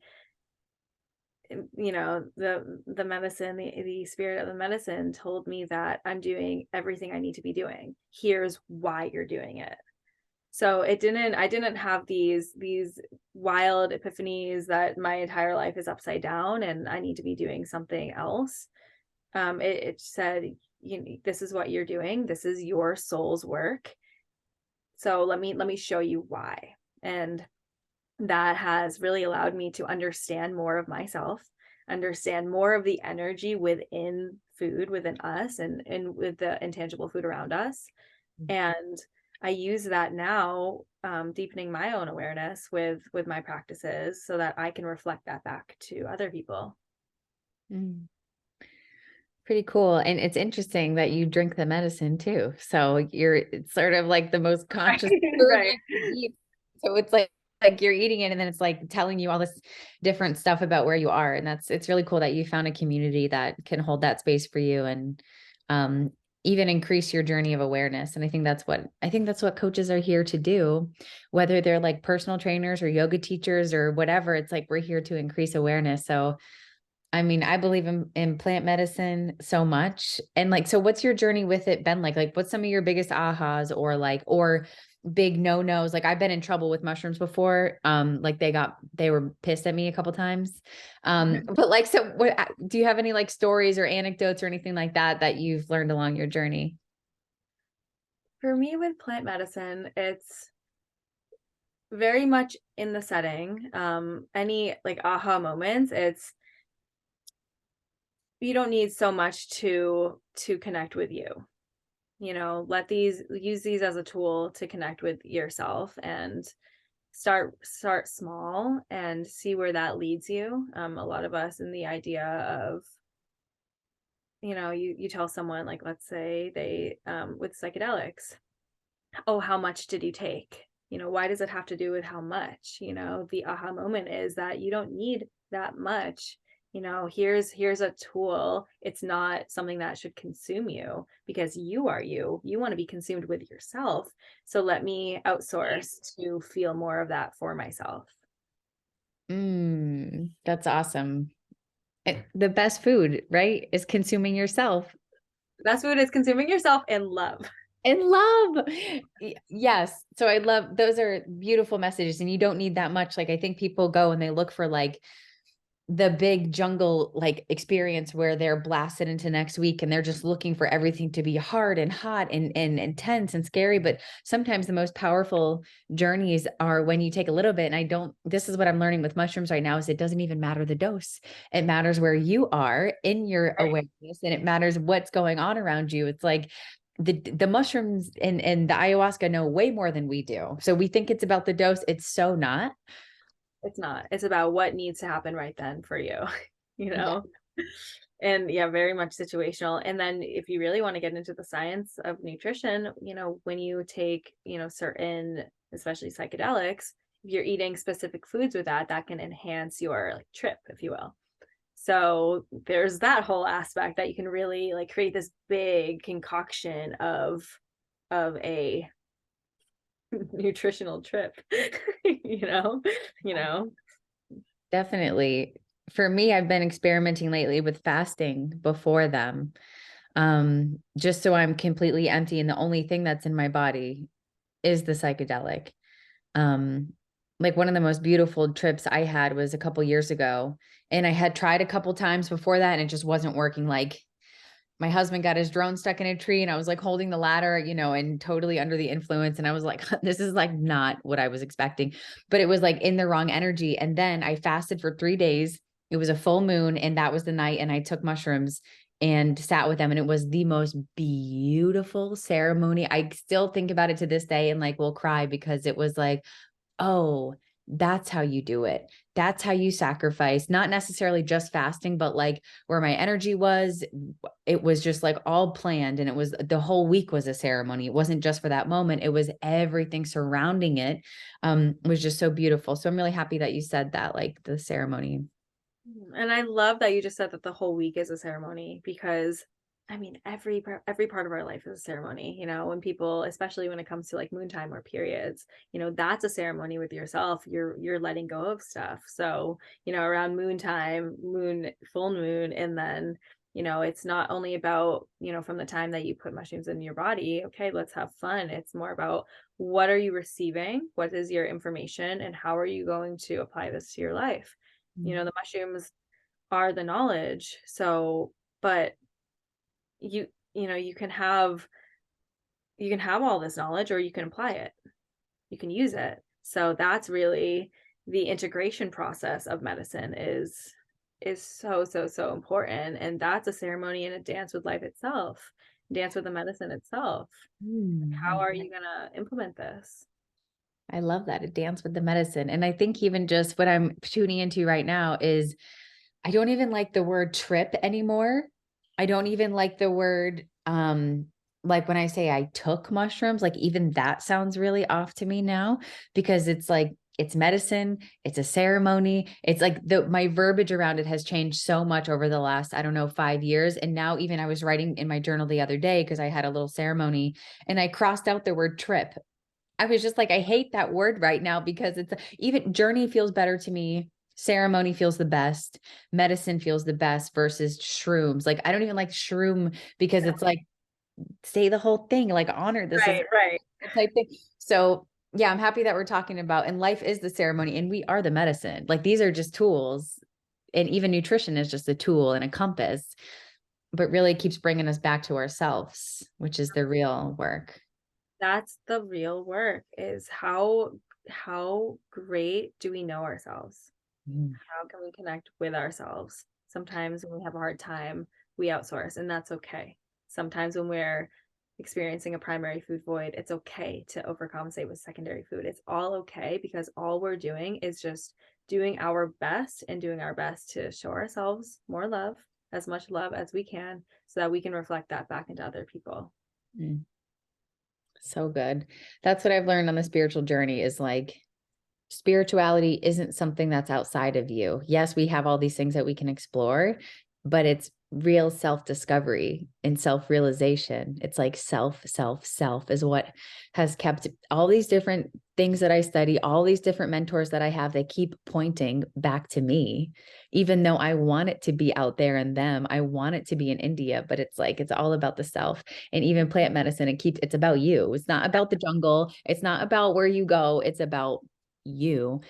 the medicine, the spirit of the medicine told me that I'm doing everything I need to be doing. Here's why you're doing it. So I didn't have these wild epiphanies that my entire life is upside down and I need to be doing something else. It said, this is what you're doing. This is your soul's work. So let me show you why. And that has really allowed me to understand more of myself, understand more of the energy within food, within us, and with the intangible food around us. And I use that now, deepening my own awareness with my practices, so that I can reflect that back to other people. Pretty cool. And it's interesting that you drink the medicine too. So it's sort of like the most conscious food Right. you can eat. So it's like you're eating it and then it's like telling you all this different stuff about where you are. And it's really cool that you found a community that can hold that space for you and even increase your journey of awareness. And I think that's what coaches are here to do, whether they're like personal trainers or yoga teachers or whatever. It's like we're here to increase awareness. So I mean, I believe in plant medicine so much. And like, so what's your journey with it been like? Like, what's some of your biggest ahas or big no-nos? Like I've been in trouble with mushrooms before. Like they were pissed at me a couple times. But like, so what, do you have any like stories or anecdotes or anything like that you've learned along your journey? For me with plant medicine, it's very much in the setting. Any like aha moments, you don't need so much to connect with you. use these as a tool to connect with yourself, and start small and see where that leads you. A lot of us in the idea of, you tell someone, like, let's say they, with psychedelics, oh, how much did you take? Why does it have to do with how much? The aha moment is that you don't need that much. Here's a tool. It's not something that should consume you, because you are you. You want to be consumed with yourself. So let me outsource to feel more of that for myself. That's awesome. The best food, right, is consuming yourself. That's what it is, consuming yourself in love. In love. Yes. So I love, those are beautiful messages, and you don't need that much. Like, I think people go and they look for like the big jungle like experience where they're blasted into next week and they're just looking for everything to be hard and hot and intense and scary. But sometimes the most powerful journeys are when you take a little bit. And this is what I'm learning with mushrooms right now, is it doesn't even matter the dose. It matters where you are in your awareness, and it matters what's going on around you. It's like the mushrooms and the ayahuasca know way more than we do. So we think it's about the dose. It's so not. It's not. It's about what needs to happen right then for you, you Yeah. know? And yeah, very much situational. And then if you really want to get into the science of nutrition, when you take, certain, especially psychedelics, if you're eating specific foods with that can enhance your like trip, if you will. So there's that whole aspect that you can really like create this big concoction of a nutritional trip, you know. Definitely. For me, I've been experimenting lately with fasting before them. Just so I'm completely empty and the only thing that's in my body is the psychedelic. Um, like one of the most beautiful trips I had was a couple years ago, and I had tried a couple times before that and it just wasn't working. Like my husband got his drone stuck in a tree and I was like holding the ladder, and totally under the influence. And I was like, this is like not what I was expecting, but it was like in the wrong energy. And then I fasted for 3 days. It was a full moon, and that was the night. And I took mushrooms and sat with them. And it was the most beautiful ceremony. I still think about it to this day and like will cry, because it was like, oh, that's how you do it. That's how you sacrifice, not necessarily just fasting, but like where my energy was, it was just like all planned. And it was the whole week was a ceremony. It wasn't just for that moment. It was everything surrounding it, was just so beautiful. So I'm really happy that you said that, like the ceremony. And I love that you just said that the whole week is a ceremony, because I mean every part of our life is a ceremony, when people, especially when it comes to like moon time or periods, that's a ceremony with yourself. You're letting go of stuff. So, around moon time, full moon, and then it's not only about, from the time that you put mushrooms in your body, okay, let's have fun. It's more about what are you receiving? What is your information? And how are you going to apply this to your life? The mushrooms are the knowledge. So, but you can have all this knowledge, or you can apply it. You can use it. So that's really the integration process of medicine is so, so, so important. And that's a ceremony and a dance with life itself, dance with the medicine itself. How are you going to implement this? I love that. A dance with the medicine. And I think even just what I'm tuning into right now is I don't even like the word trip anymore. I don't even like the word, like when I say I took mushrooms, like even that sounds really off to me now, because it's like, it's medicine, it's a ceremony. It's like my verbiage around it has changed so much over the last, I don't know, 5 years. And now even I was writing in my journal the other day, because I had a little ceremony and I crossed out the word trip. I was just like, I hate that word right now, because it's even journey feels better to me. Ceremony feels the best. Medicine feels the best versus shrooms. Like, I don't even like shroom, because it's like, say the whole thing, like honor this is Right. type thing. So yeah, I'm happy that we're talking about, and life is the ceremony and we are the medicine. Like these are just tools, and even nutrition is just a tool and a compass, but really keeps bringing us back to ourselves, which is the real work. That's the real work, is how great do we know ourselves? Mm. How can we connect with ourselves? Sometimes when we have a hard time, we outsource, and that's okay. Sometimes when we're experiencing a primary food void. It's okay to overcompensate with secondary food. It's all okay, because all we're doing is just doing our best and doing our best to show ourselves more love, as much love as we can, so that we can reflect that back into other people. Mm. So good. That's what I've learned on the spiritual journey is like, spirituality isn't something that's outside of you. Yes, we have all these things that we can explore, but it's real self-discovery and self-realization. It's like self is what has kept all these different things that I study, all these different mentors that I have, they keep pointing back to me, even though I want it to be out there in them. I want it to be in India, but it's like, it's all about the self. And even plant medicine, it's about you. It's not about the jungle. It's not about where you go. It's about you.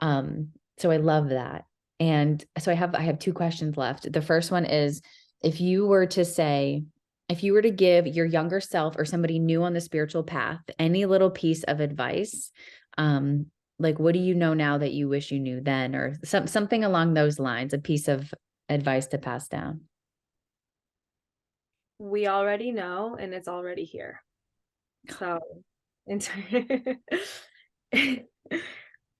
So I love that. And so I have two questions left. The first one is, if you were to give your younger self or somebody new on the spiritual path any little piece of advice, like what do you know now that you wish you knew then, or something along those lines, a piece of advice to pass down? We already know, and it's already here. So,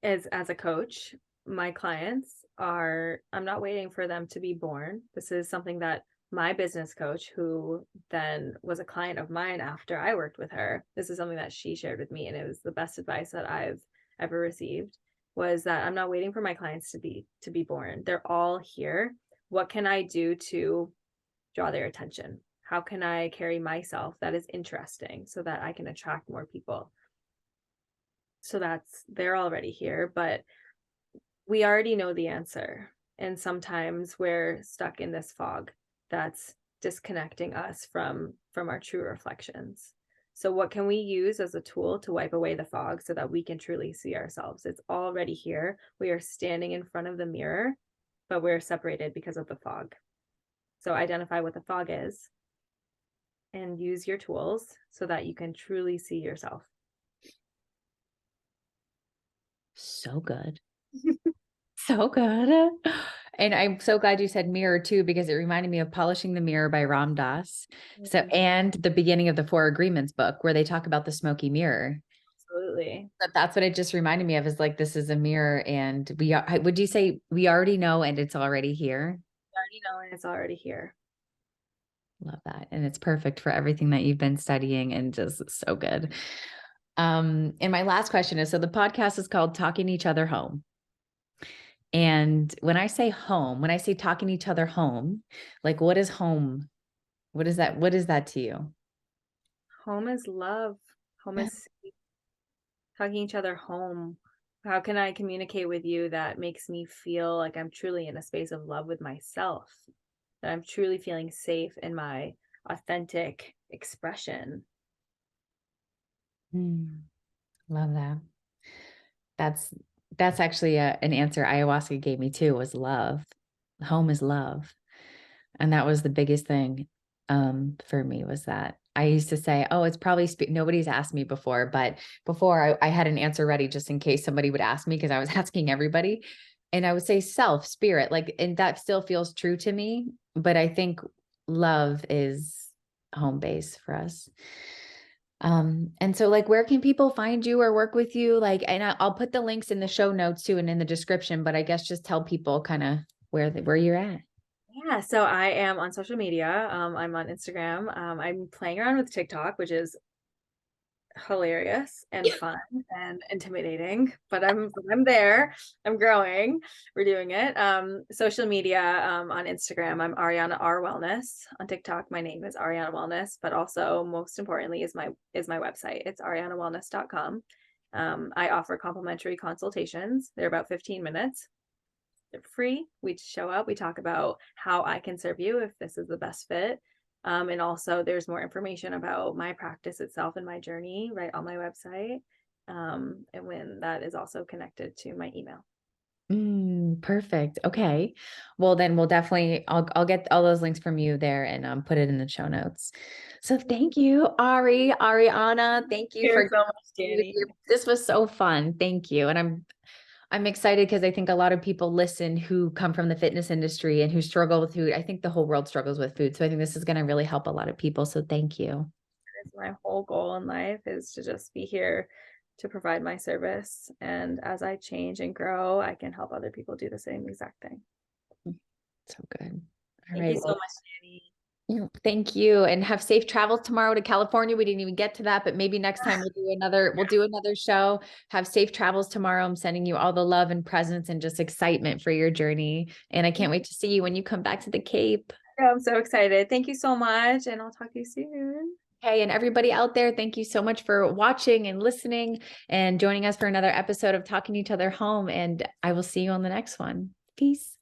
as a coach, my clients are, I'm not waiting for them to be born. This is something that my business coach, who then was a client of mine after I worked with her, this is something that she shared with me, and it was the best advice that I've ever received, was that I'm not waiting for my clients to be born. They're all here. What can I do to draw their attention? How can I carry myself that is interesting so that I can attract more people? So they're already here, but we already know the answer. And sometimes we're stuck in this fog that's disconnecting us from our true reflections. So what can we use as a tool to wipe away the fog so that we can truly see ourselves? It's already here. We are standing in front of the mirror, but we're separated because of the fog. So identify what the fog is and use your tools so that you can truly see yourself. So good. So good. And I'm so glad you said mirror too, because it reminded me of Polishing the Mirror by Ram Dass. So, and the beginning of the Four Agreements book, where they talk about the smoky mirror. Absolutely. That's what it just reminded me of, is like, this is a mirror, and would you say we already know and it's already here? We already know, and it's already here. Love that. And it's perfect for everything that you've been studying, and just so good. And my last question is, so the podcast is called Talking Each Other Home. And when I say home, when I say talking each other home, like, what is home? What is that? What is that to you? Home is love. Home is talking each other home. How can I communicate with you that makes me feel like I'm truly in a space of love with myself, that I'm truly feeling safe in my authentic expression? Love that. That's actually an answer ayahuasca gave me too, was love. Home is love. And that was the biggest thing for me, was that I used to say, oh, it's probably nobody's asked me before, but before I had an answer ready just in case somebody would ask me, because I was asking everybody. And I would say self, spirit, like, and that still feels true to me. But I think love is home base for us. And so, like, where can people find you or work with you? Like, and I'll put the links in the show notes too, and in the description, but I guess just tell people kind of where you're at. Yeah, so I am on social media. I'm on Instagram. I'm playing around with TikTok, which is hilarious and fun and intimidating, but I'm there. I'm growing. We're doing it. Social media, on Instagram, I'm Ariana R Wellness. On TikTok, my name is Ariana Wellness, but also most importantly is my website. It's arianawellness.com. I offer complimentary consultations. They're about 15 minutes. They're free. We show up, we talk about how I can serve you if this is the best fit. And also there's more information about my practice itself and my journey right on my website. And when that is also connected to my email. Perfect. Okay. Well, then we'll definitely, I'll get all those links from you there, and put it in the show notes. So thank you, Ariana. Thank you for so much, Dani. this was so fun. Thank you. And I'm excited because I think a lot of people listen who come from the fitness industry and who struggle with food. I think the whole world struggles with food. So I think this is going to really help a lot of people. So thank you. is my whole goal in life, is to just be here to provide my service. And as I change and grow, I can help other people do the same exact thing. So good. All Thank right. you so Well, much, Dani. thank you. And have safe travels tomorrow to California. We didn't even get to that, but maybe next time we'll do another show. Have safe travels tomorrow. I'm sending you all the love and presence and just excitement for your journey. And I can't wait to see you when you come back to the Cape. I'm so excited. Thank you so much. And I'll talk to you soon. Hey, and everybody out there, thank you so much for watching and listening and joining us for another episode of Talking Each Other Home. And I will see you on the next one. Peace.